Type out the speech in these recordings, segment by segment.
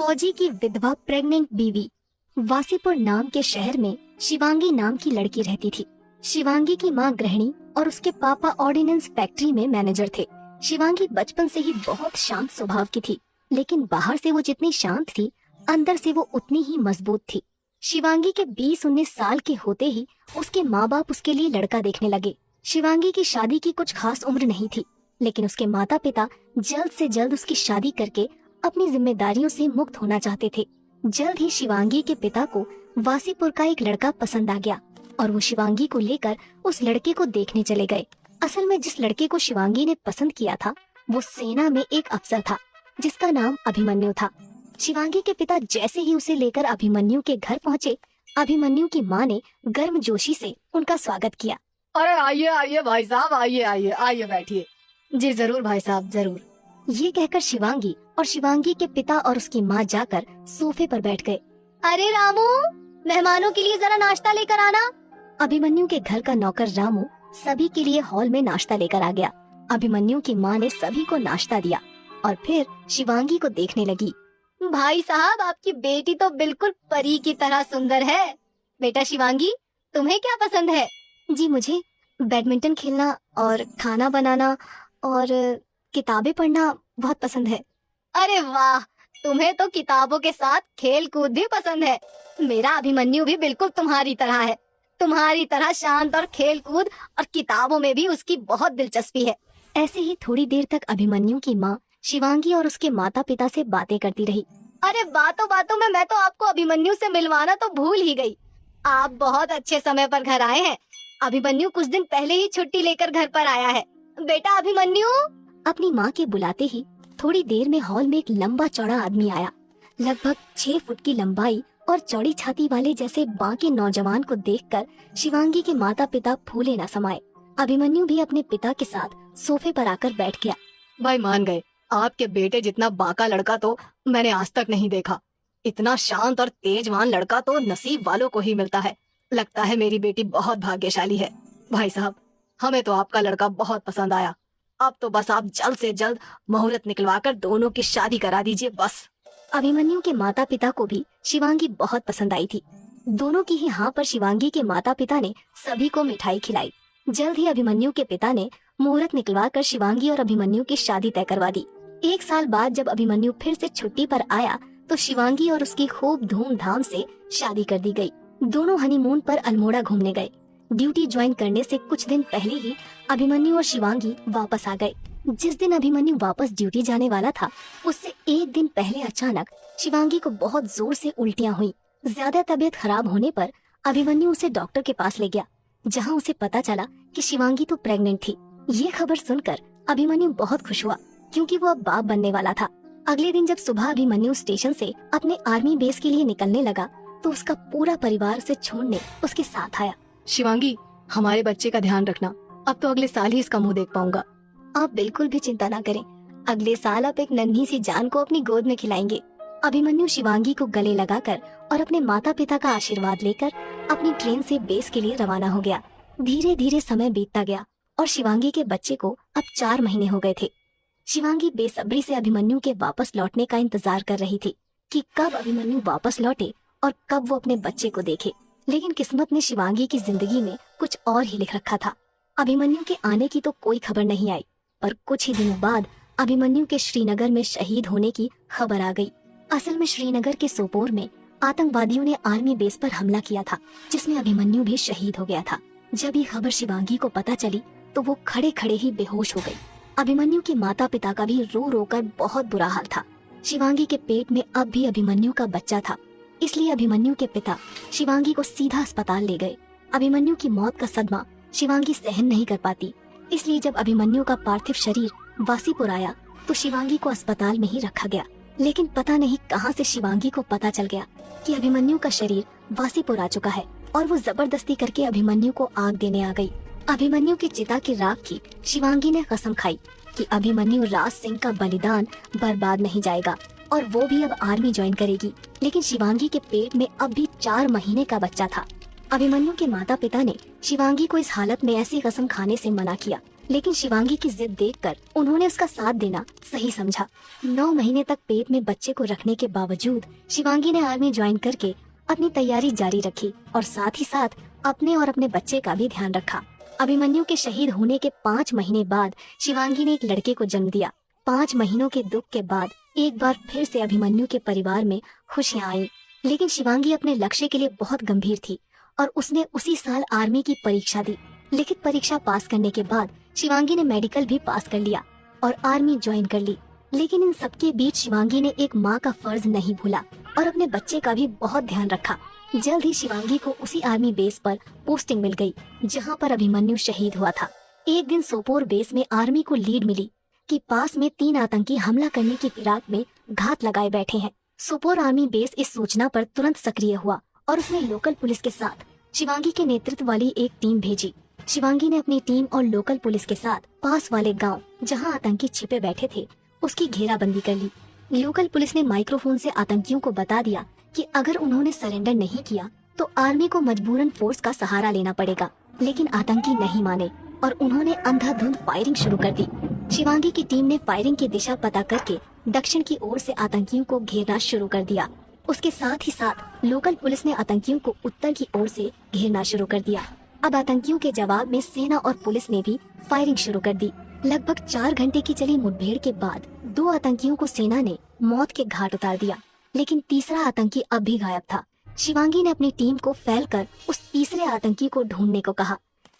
फौजी की विधवा प्रेग्नेंट बीवी। वासीपुर नाम के शहर में शिवांगी नाम की लड़की रहती थी। शिवांगी की मां गृहिणी और उसके पापा ऑर्डिनेंस फैक्ट्री में मैनेजर थे। शिवांगी बचपन से ही बहुत शांत स्वभाव की थी, लेकिन बाहर से वो जितनी शांत थी, अंदर से वो उतनी ही मजबूत थी। शिवांगी के 20-19 साल के होते ही उसके माँ बाप उसके लिए लड़का देखने लगे। शिवांगी की शादी की कुछ खास उम्र नहीं थी, लेकिन उसके माता पिता जल्द से जल्द उसकी शादी करके अपनी जिम्मेदारियों से मुक्त होना चाहते थे। जल्द ही शिवांगी के पिता को वासीपुर का एक लड़का पसंद आ गया और वो शिवांगी को लेकर उस लड़के को देखने चले गए। असल में जिस लड़के को शिवांगी ने पसंद किया था वो सेना में एक अफसर था जिसका नाम अभिमन्यु था। शिवांगी के पिता जैसे ही उसे लेकर अभिमन्यु के घर पहुँचे, अभिमन्यु की माँ ने गर्मजोशी से उनका स्वागत किया। अरे आइए आइए भाई साहब, आइए आइए आइए बैठिए। जी जरूर भाई साहब, जरूर। ये कहकर शिवांगी और शिवांगी के पिता और उसकी माँ जाकर सोफे पर बैठ गए। अरे रामू, मेहमानों के लिए जरा नाश्ता लेकर आना। अभिमन्यु के घर का नौकर रामू सभी के लिए हॉल में नाश्ता लेकर आ गया। अभिमन्यु की माँ ने सभी को नाश्ता दिया और फिर शिवांगी को देखने लगी। भाई साहब, आपकी बेटी तो बिल्कुल परी की तरह सुंदर है। बेटा शिवांगी, तुम्हें क्या पसंद है? जी मुझे बैडमिंटन खेलना और खाना बनाना और किताबें पढ़ना बहुत पसंद है। अरे वाह, तुम्हें तो किताबों के साथ खेल कूद भी पसंद है। मेरा अभिमन्यु भी बिल्कुल तुम्हारी तरह है। तुम्हारी तरह शांत और खेल कूद और किताबों में भी उसकी बहुत दिलचस्पी है। ऐसे ही थोड़ी देर तक अभिमन्यु की माँ शिवांगी और उसके माता पिता से बातें करती रही। अरे बातों बातों में मैं तो आपको अभिमन्यु से मिलवाना तो भूल ही गई। आप बहुत अच्छे समय पर घर आए हैं। अभिमन्यु कुछ दिन पहले ही छुट्टी लेकर घर पर आया है। बेटा अभिमन्यु। अपनी माँ के बुलाते ही थोड़ी देर में हॉल में एक लंबा चौड़ा आदमी आया। लगभग 6 फुट की लंबाई और चौड़ी छाती वाले जैसे बांके नौजवान को देखकर शिवांगी के माता पिता फूले न समाये। अभिमन्यु भी अपने पिता के साथ सोफे पर आकर बैठ गया। भाई मान गए, आपके बेटे जितना बाका लड़का तो मैंने आज तक नहीं देखा। इतना शांत और तेजवान लड़का तो नसीब वालों को ही मिलता है। लगता है मेरी बेटी बहुत भाग्यशाली है। भाई साहब, हमें तो आपका लड़का बहुत पसंद आया। अब तो बस आप जल्द से जल्द मुहूर्त निकलवाकर दोनों की शादी करा दीजिए बस। अभिमन्यु के माता पिता को भी शिवांगी बहुत पसंद आई थी। दोनों की ही हाँ पर शिवांगी के माता पिता ने सभी को मिठाई खिलाई। जल्द ही अभिमन्यु के पिता ने मुहूर्त निकलवाकर शिवांगी और अभिमन्यु की शादी तय करवा दी। 1 साल बाद जब अभिमन्यु फिर से छुट्टी पर आया तो शिवांगी और उसकी खूब धूमधाम से शादी कर दी गई। दोनों हनीमून पर अल्मोड़ा घूमने गए। ड्यूटी ज्वाइन करने से कुछ दिन पहले ही अभिमन्यु और शिवांगी वापस आ गए। जिस दिन अभिमन्यु वापस ड्यूटी जाने वाला था, उससे 1 दिन पहले अचानक शिवांगी को बहुत जोर से उल्टियाँ हुई। ज्यादा तबीयत खराब होने पर अभिमन्यु उसे डॉक्टर के पास ले गया, जहाँ उसे पता चला कि शिवांगी तो प्रेग्नेंट थी। ये खबर सुनकर अभिमन्यु बहुत खुश हुआ, क्योंकि वो अब बाप बनने वाला था। अगले दिन जब सुबह अभिमन्यु स्टेशन से अपने आर्मी बेस के लिए निकलने लगा तो उसका पूरा परिवार उसे छोड़ने उसके साथ आया। शिवांगी, हमारे बच्चे का ध्यान रखना। अब तो अगले साल ही इसका मुंह देख पाऊंगा। आप बिल्कुल भी चिंता ना करें। अगले साल आप एक नन्ही सी जान को अपनी गोद में खिलाएंगे। अभिमन्यु शिवांगी को गले लगाकर और अपने माता पिता का आशीर्वाद लेकर अपनी ट्रेन से बेस के लिए रवाना हो गया। धीरे धीरे समय बीतता गया और शिवांगी के बच्चे को अब 4 महीने हो गए थे। शिवांगी बेसब्री से अभिमन्यु के वापस लौटने का इंतजार कर रही थी कि कब अभिमन्यु वापस लौटे और कब वो अपने बच्चे को देखे। लेकिन किस्मत ने शिवांगी की जिंदगी में कुछ और ही लिख रखा था। अभिमन्यु के आने की तो कोई खबर नहीं आई, पर कुछ ही दिनों बाद अभिमन्यु के श्रीनगर में शहीद होने की खबर आ गई। असल में श्रीनगर के सोपोर में आतंकवादियों ने आर्मी बेस पर हमला किया था, जिसमें अभिमन्यु भी शहीद हो गया था। जब ये खबर शिवांगी को पता चली तो वो खड़े खड़े ही बेहोश हो गई। अभिमन्यु के माता पिता का भी रो रो कर बहुत बुरा हाल था। शिवांगी के पेट में अब भी अभिमन्यु का बच्चा था, इसलिए अभिमन्यु के पिता शिवांगी को सीधा अस्पताल ले गए। अभिमन्यु की मौत का सदमा शिवांगी सहन नहीं कर पाती, इसलिए जब अभिमन्यु का पार्थिव शरीर वासीपुर आया तो शिवांगी को अस्पताल में ही रखा गया। लेकिन पता नहीं कहां से शिवांगी को पता चल गया कि अभिमन्यु का शरीर वासीपुर आ चुका है और वो जबरदस्ती करके अभिमन्यु को आग देने आ गई। अभिमन्यु की चिता की राख की शिवांगी ने कसम खाई कि अभिमन्यु राज सिंह का बलिदान बर्बाद नहीं जाएगा और वो भी अब आर्मी ज्वाइन करेगी। लेकिन शिवांगी के पेट में अब भी 4 महीने का बच्चा था। अभिमन्यु के माता पिता ने शिवांगी को इस हालत में ऐसी कसम खाने से मना किया, लेकिन शिवांगी की जिद देखकर उन्होंने उसका साथ देना सही समझा। 9 महीने तक पेट में बच्चे को रखने के बावजूद शिवांगी ने आर्मी ज्वाइन करके अपनी तैयारी जारी रखी और साथ ही साथ अपने और अपने बच्चे का भी ध्यान रखा। अभिमन्यु के शहीद होने के 5 महीने बाद शिवांगी ने एक लड़के को जन्म दिया। 5 महीनों के दुख के बाद एक बार फिर से अभिमन्यु के परिवार में खुशियां आई, लेकिन शिवांगी अपने लक्ष्य के लिए बहुत गंभीर थी और उसने उसी साल आर्मी की परीक्षा दी। लिखित परीक्षा पास करने के बाद शिवांगी ने मेडिकल भी पास कर लिया और आर्मी ज्वाइन कर ली। लेकिन इन सबके बीच शिवांगी ने एक माँ का फर्ज नहीं भूला और अपने बच्चे का भी बहुत ध्यान रखा। जल्द ही शिवांगी को उसी आर्मी बेस पर पोस्टिंग मिल गई जहाँ पर अभिमन्यु शहीद हुआ था। एक दिन सोपोर बेस में आर्मी को लीड मिली कि पास में 3 आतंकी हमला करने की फिराक में घात लगाए बैठे हैं। सोपोर आर्मी बेस इस सूचना पर तुरंत सक्रिय हुआ और उसने लोकल पुलिस के साथ शिवांगी के नेतृत्व वाली एक टीम भेजी। शिवांगी ने अपनी टीम और लोकल पुलिस के साथ पास वाले गांव जहां आतंकी छिपे बैठे थे उसकी घेराबंदी कर ली। लोकल पुलिस ने माइक्रोफोन से आतंकियों को बता दिया कि अगर उन्होंने सरेंडर नहीं किया तो आर्मी को मजबूरन फोर्स का सहारा लेना पड़ेगा। लेकिन आतंकी नहीं माने और उन्होंने अंधाधुंध फायरिंग शुरू कर दी। शिवांगी की टीम ने फायरिंग की दिशा पता करके दक्षिण की ओर से आतंकियों को घेरना शुरू कर दिया। उसके साथ ही साथ लोकल पुलिस ने आतंकियों को उत्तर की ओर से घेरना शुरू कर दिया। अब आतंकियों के जवाब में सेना और पुलिस ने भी फायरिंग शुरू कर दी। लगभग 4 घंटे की चली मुठभेड़ के बाद 2 आतंकियों को सेना ने मौत के घाट उतार दिया, लेकिन तीसरा आतंकी अब भी गायब था। शिवांगी ने अपनी टीम को फैलकर उस तीसरे आतंकी को ढूंढने को कहा।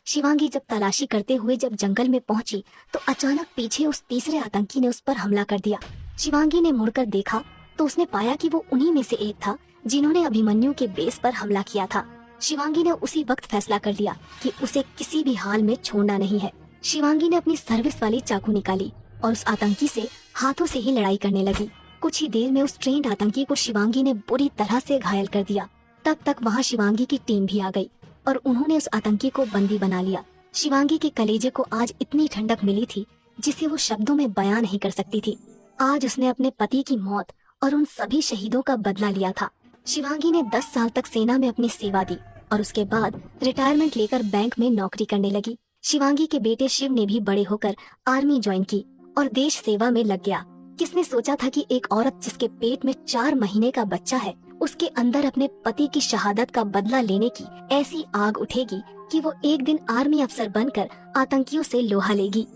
शिवांगी जब तलाशी करते हुए जब जंगल में पहुंची तो अचानक पीछे उस तीसरे आतंकी ने उस पर हमला कर दिया। शिवांगी ने मुड़कर देखा तो उसने पाया कि वो उन्हीं में से एक था जिन्होंने अभिमन्यु के बेस पर हमला किया था। शिवांगी ने उसी वक्त फैसला कर लिया कि उसे किसी भी हाल में छोड़ना नहीं है। शिवांगी ने अपनी सर्विस वाली चाकू निकाली और उस आतंकी से हाथों से ही लड़ाई करने लगी। कुछ ही देर में उस ट्रेंड आतंकी को शिवांगी ने बुरी तरह से घायल कर दिया। तब तक वहाँ शिवांगी की टीम भी आ गई और उन्होंने उस आतंकी को बंदी बना लिया। शिवांगी के कलेजे को आज इतनी ठंडक मिली थी जिसे वो शब्दों में बयां नहीं कर सकती थी। आज उसने अपने पति की मौत और उन सभी शहीदों का बदला लिया था। शिवांगी ने 10 साल तक सेना में अपनी सेवा दी और उसके बाद रिटायरमेंट लेकर बैंक में नौकरी करने लगी। शिवांगी के बेटे शिव ने भी बड़े होकर आर्मी ज्वाइन की और देश सेवा में लग गया। किसने सोचा था कि एक औरत जिसके पेट में 4 महीने का बच्चा है, उसके अंदर अपने पति की शहादत का बदला लेने की ऐसी आग उठेगी कि वो एक दिन आर्मी अफसर बनकर आतंकियों से लोहा लेगी।